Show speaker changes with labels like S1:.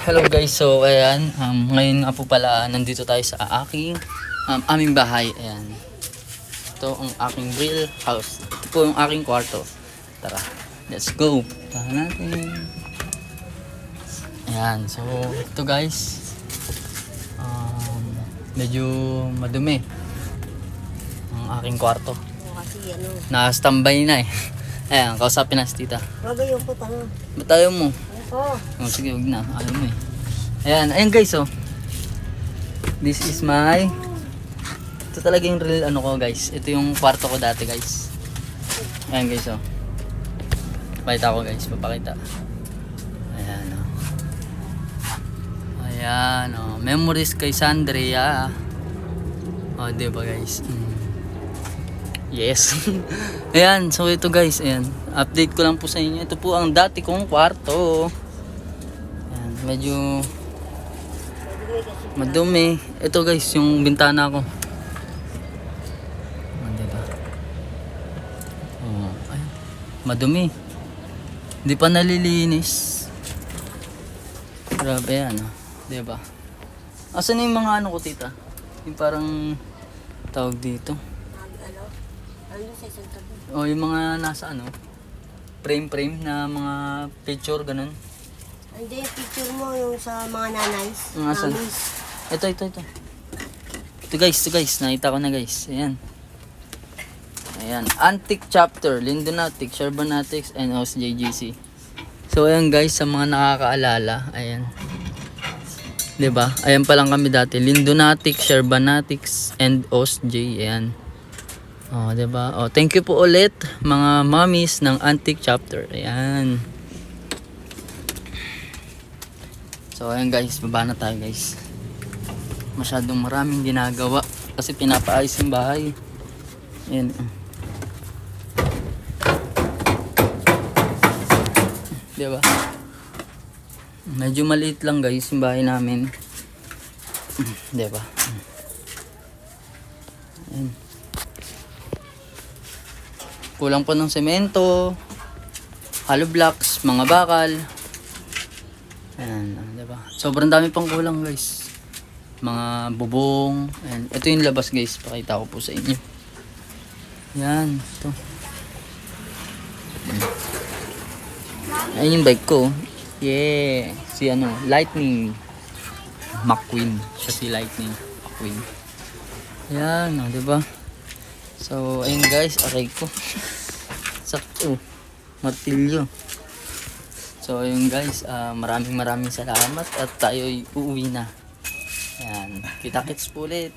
S1: Hello guys, so ayan, ngayon nga po pala nandito tayo sa aming bahay. Ayan, ito ang aking real house. Ito po yung aking kwarto. Tara, let's go. Tara natin. Ayan, so ito guys, medyo madumi ang aking kwarto.
S2: Kasi ano.
S1: Na-standby na eh. Ayan, kausapin na si tita.
S2: Magayon po tanga.
S1: Ba't tayo mo?
S2: Oo.
S1: Oh, sige, huwag na. Ayaw mo eh. Ayan guys, oh. This is my... Ito talaga yung real ano ko guys. Ito yung kwarto ko dati guys. Ayan guys, oh. Pakita ko guys, papakita. Ayan, oh. Ayan, oh. Memories kay Sandria. Oh, diba guys? Yes. Ayan, so ito guys, ayan. Update ko lang po sa inyo. Ito po ang dati kong kwarto. Ayan, medyo madumi. Ito guys, yung bintana ko. Diba? Oh, ayan. Madumi. Hindi pa nalilinis. Grabe yan, oh. Diba? Asan na yung mga ano ko, tita? Yung parang tawag dito.
S2: Ano sa isang tabi?
S1: O yung mga nasa ano, frame na mga picture ganun.
S2: Hindi, picture mo yung sa mga nanays.
S1: Yung asan?
S2: Mamis.
S1: Ito. Ito guys, nakita ko na guys. Ayan. Ayan, Antique Chapter, Lindonatic, Sherbonatics, and OSJGC. So ayan guys, sa mga nakakaalala, ayan. 'Di ba? Ayan pa lang kami dati, Lindonatic, Sherbonatics, and OSJ, ayan. Oh, 'di ba? Oh, thank you po ulit mga mommies ng Antique Chapter. Ayan. So, ayan guys, baba na tayo guys. Masyadong maraming ginagawa kasi pinapaayos yung bahay. Ayan. 'Di ba? Medyo maliit lang guys yung bahay namin. 'Di ba? Ayan. Kulang pa ng semento, hollow blocks, mga bakal. Ayan, diba? Sobrang dami pang kulang guys. Mga bubong. Ayan. Ito yung labas guys. Pakita ko po sa inyo. Yan. Ito. Ayan yung bike ko. Yeah. Si ano, Lightning McQueen. Siya si Lightning McQueen. Ayan, diba? So, ayun guys, aray ko. Sakto. Martilyo. So, ayun guys, maraming salamat at tayo'y uuwi na. Ayan. Kita-kits po ulit.